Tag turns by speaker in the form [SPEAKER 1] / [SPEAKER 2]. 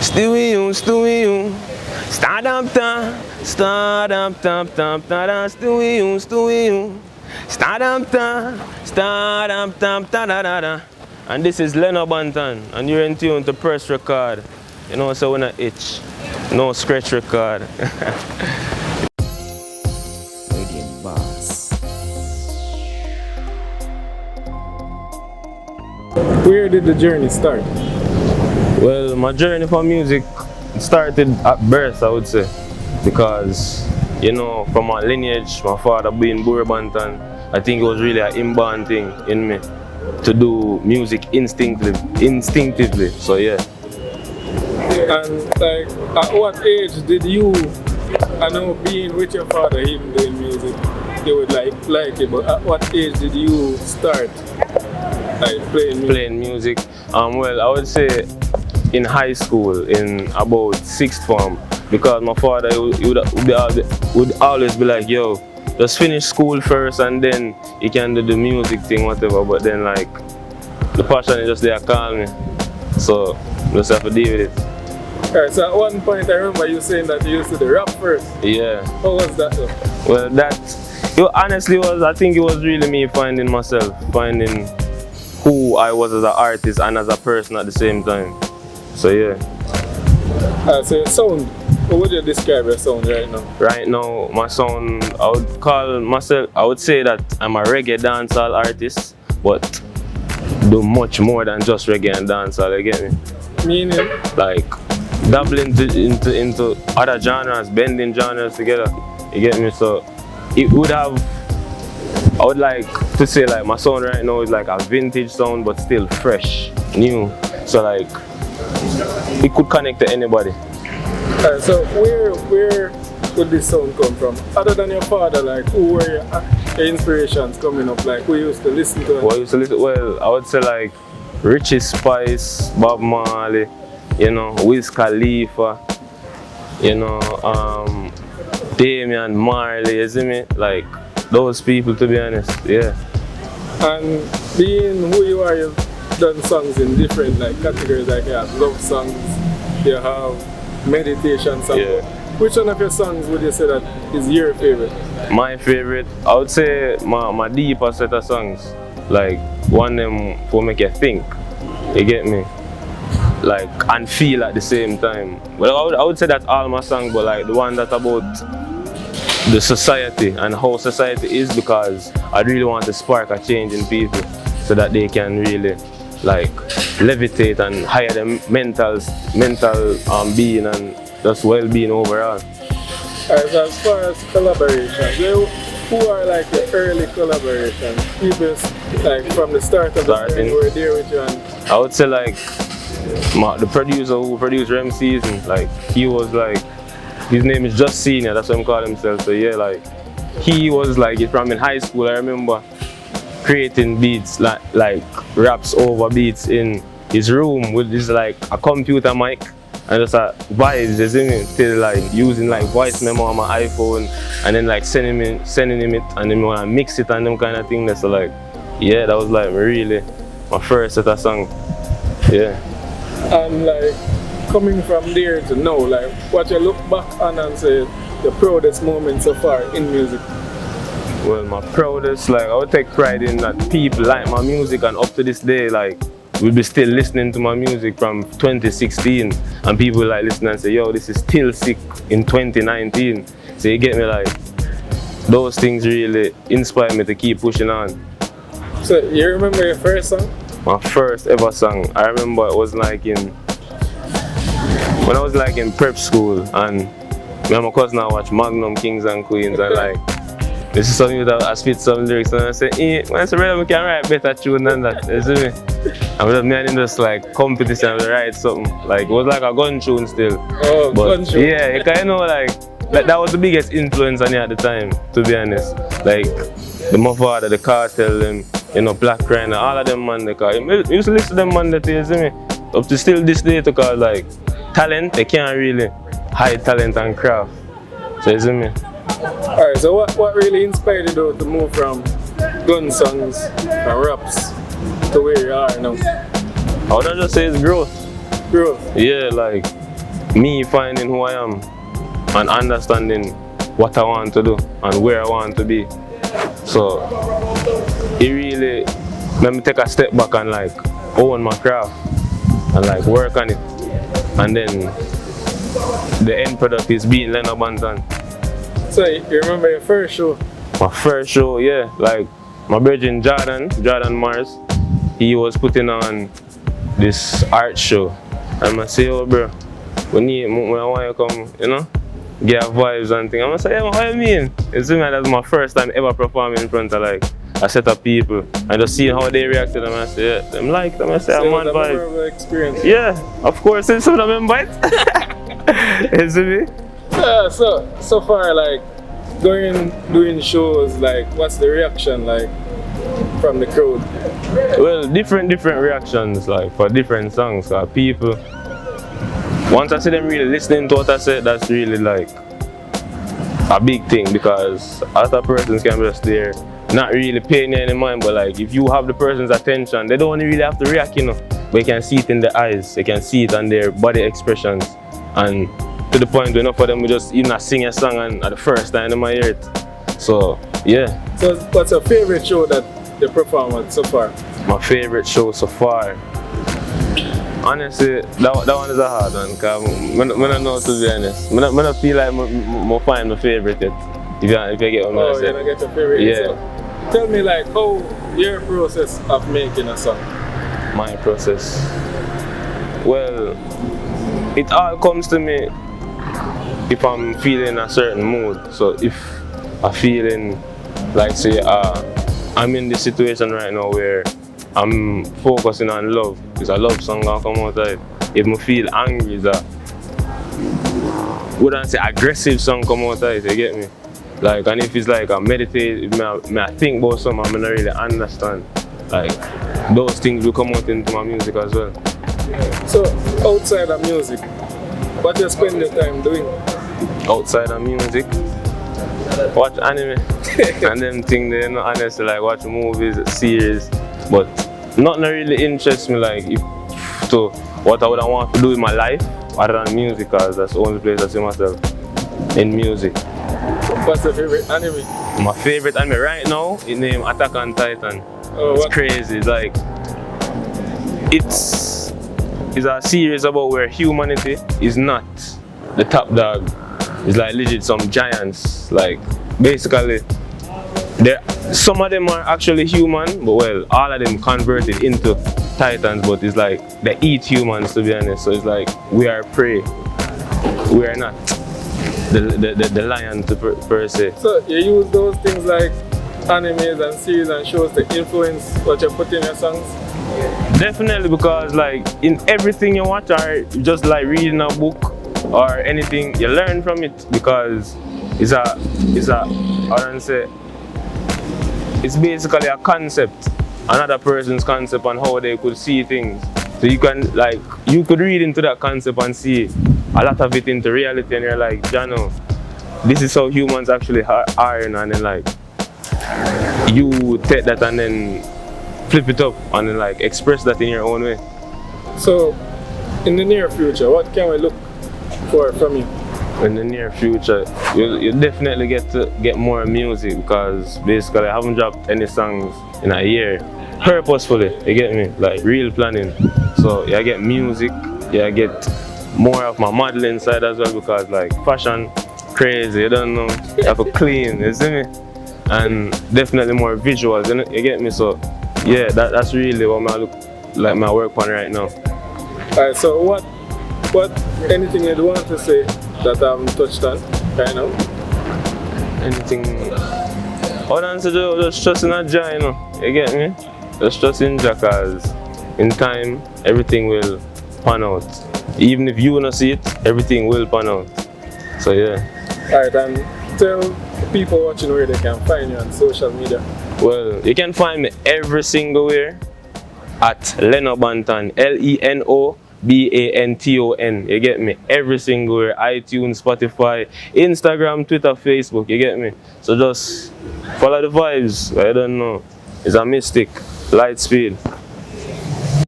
[SPEAKER 1] Stewie you. Start up, start up, Stewie you. Start up, da. And this is Leno Banton, and you're in tune to Press Record. You know, so when I itch, no scratch record.
[SPEAKER 2] Radiant Boss.
[SPEAKER 3] Where did the journey start?
[SPEAKER 1] Well, my journey for music started at birth, I would say, because, you know, from my lineage, my father being Burro Banton, I think it was really an inborn thing in me to do music instinctively. So yeah.
[SPEAKER 3] And like, at what age did you, I know being with your father, him doing music, you would like it, but at what age did you start like playing music?
[SPEAKER 1] Well, I would say in high school, in about 6th form, because my father would always be like, yo, just finish school first and then you can do the music thing, whatever. But then like, the passion is just there, call me. So, just have to deal with it.
[SPEAKER 3] Alright, so at one point I remember you saying that you used to do rap first.
[SPEAKER 1] Yeah.
[SPEAKER 3] How was that though?
[SPEAKER 1] Well, honestly I think it was really me finding myself, finding who I was as an artist and as a person at the same time. So yeah.
[SPEAKER 3] So your sound, how would you describe your sound right now?
[SPEAKER 1] Right now, my sound, I would say that I'm a reggae dancehall artist, but do much more than just reggae and dancehall, you get me?
[SPEAKER 3] Meaning?
[SPEAKER 1] Like, dabbling into other genres, bending genres together, you get me? So, it would have, I would like to say like my sound right now is like a vintage sound, but still fresh, new. So like, it could connect to anybody.
[SPEAKER 3] So where would this sound come from? Other than your father, like who were your inspirations coming up? Like who you used to listen to?
[SPEAKER 1] Well, I would say like Richie Spice, Bob Marley, you know, Wiz Khalifa, you know, Damian Marley, you see me? Like those people, to be honest, yeah. And
[SPEAKER 3] being who you are, you've done songs in different like categories, like you have love songs, you have meditation songs.
[SPEAKER 1] Yeah.
[SPEAKER 3] Which one of your songs would you say that is your favorite?
[SPEAKER 1] My favorite, I would say my deeper set of songs. Like one of them will make you think, you get me? Like, and feel at the same time. Well, I would say that's all my songs, but like the one that's about the society and how society is, because I really want to spark a change in people so that they can really like levitate and higher their mental being and just well-being overall.
[SPEAKER 3] As far as collaborations, who are like the early collaborations? People like from the start of the band who were there with you? And
[SPEAKER 1] I would say like the producer who produced Rem Season, like he was like, his name is Just Senior, that's what he called himself. So yeah, like he was like from in high school. I remember creating beats like raps over beats in his room with this like a computer mic and just a vibes, you see me? Till like using like voice memo on my iPhone and then like sending him it and then wanna mix it and them kind of thing. So like, yeah, that was like really my first set of song. Yeah.
[SPEAKER 3] And like coming from there to now, like what you look back on and say the proudest moment so far in music?
[SPEAKER 1] Well, my proudest, like I would take pride in that people like my music, and up to this day, like we'll be still listening to my music from 2016 and people like listen and say, yo, this is still sick in 2019. So you get me, like those things really inspire me to keep pushing on.
[SPEAKER 3] So you remember your first song?
[SPEAKER 1] My first ever song, I remember it was like when I was like in prep school, and me and my cousin I watched Magnum Kings and Queens, and like this is something that I spit some lyrics and I say, when I say, brother, we can write better tune than that, you see me? And me and him just like competition to write something, like it was like a gun tune still.
[SPEAKER 3] Oh, but gun tune.
[SPEAKER 1] Yeah, you kind of like, that was the biggest influence on me at the time, to be honest. Like, my father, the Cartel, them, you know, Black Rhino, all of them man, I used to listen to them man that, you see me? Up to still this day, because like, talent, they can't really hide talent and craft. So you see me?
[SPEAKER 3] Alright, so what really inspired you though to move from gun songs and raps to where you are now?
[SPEAKER 1] I would just say it's growth.
[SPEAKER 3] Growth?
[SPEAKER 1] Yeah, like me finding who I am and understanding what I want to do and where I want to be. So it really made me take a step back and like own my craft and like work on it. And then the end product is being Leno Banton.
[SPEAKER 3] So you remember your first show?
[SPEAKER 1] My first show, yeah, like my brother Jordan Mars, he was putting on this art show. And I say, oh bro, when I want you come, you know, get vibes and things. I'm gonna say, yeah, what do you mean? It's like that's my first time ever performing in front of like a set of people. And just seeing how they reacted, and I say, yeah, them like them. I say, I'm on vibe.
[SPEAKER 3] Experience.
[SPEAKER 1] Yeah, of course, it's some of them bite. You see me?
[SPEAKER 3] So far, like doing shows, like what's the reaction like from the crowd?
[SPEAKER 1] Well, different reactions like for different songs. People, once I see them really listening to what I said, that's really like a big thing, because other persons can be just there, not really paying any mind, but like if you have the person's attention, they don't really have to react, you know. But you can see it in their eyes, they can see it on their body expressions, and to the point where enough of them will just even sing a song and at the first time they might hear it. So yeah. So
[SPEAKER 3] what's your favorite show that they performed at so far?
[SPEAKER 1] My favorite show so far? Honestly, that one is a hard one, because I don't know, to be honest. I don't feel like I find my favorite yet, if you get what I'm saying.
[SPEAKER 3] Oh, you get your favorite?
[SPEAKER 1] Yeah.
[SPEAKER 3] So, tell me like how your process of making a song?
[SPEAKER 1] My process? Well, it all comes to me if I'm feeling a certain mood. So if I'm feeling like, say, I'm in this situation right now where I'm focusing on love, because a love song gonna come out of it. If I feel angry, that wouldn't say aggressive song come out of it, you get me? Like, and if it's like I meditate, I think about something, I don't really understand. Like, those things will come out into my music as well.
[SPEAKER 3] So, outside of music, what do you spend your time doing?
[SPEAKER 1] Outside of music? Watch anime. And them things, they not honestly, like watch movies, series. But nothing really interests me like to what I would want to do in my life other than music, because that's the only place I see myself in music.
[SPEAKER 3] What's your favorite anime?
[SPEAKER 1] My favorite anime right now is named Attack on Titan.
[SPEAKER 3] Oh,
[SPEAKER 1] it's crazy. It's like it's a series about where humanity is not the top dog. It's like legit some giants. Like basically, some of them are actually human, but well, all of them converted into titans. But it's like they eat humans, to be honest. So it's like we are prey. We are not the lion per se.
[SPEAKER 3] So you use those things like animes and series and shows to influence what you put in your songs?
[SPEAKER 1] Definitely, because like in everything you watch or just like reading a book or anything, you learn from it, because it's basically a concept, another person's concept on how they could see things. So you could read into that concept and see a lot of it into reality, and you're like, Jano, this is how humans actually are, and then like you take that and then flip it up and then like express that in your own way.
[SPEAKER 3] So in the near future, what can we look for from you?
[SPEAKER 1] In the near future, you'll definitely get more music, because basically I haven't dropped any songs in a year purposefully, you get me, like real planning. So yeah, I get music, yeah, I get more of my modeling side as well, because like fashion crazy, you don't know, you have to clean, you see me, and definitely more visuals, you get me. So yeah, that's really what my work on right now.
[SPEAKER 3] Alright, so what anything you'd want to say that I haven't touched on right now?
[SPEAKER 1] Anything other than to do, just trust in a Jah, you know, you get me? Just trust in Jah, because in time everything will pan out. Even if you don't see it, everything will pan out. So yeah.
[SPEAKER 3] Alright, and tell people watching where they can find you on social media.
[SPEAKER 1] Well, you can find me every single where at Leno Banton, Leno Banton, you get me? Every single where, iTunes, Spotify, Instagram, Twitter, Facebook, you get me? So just follow the vibes, I don't know. It's a mystic, light speed.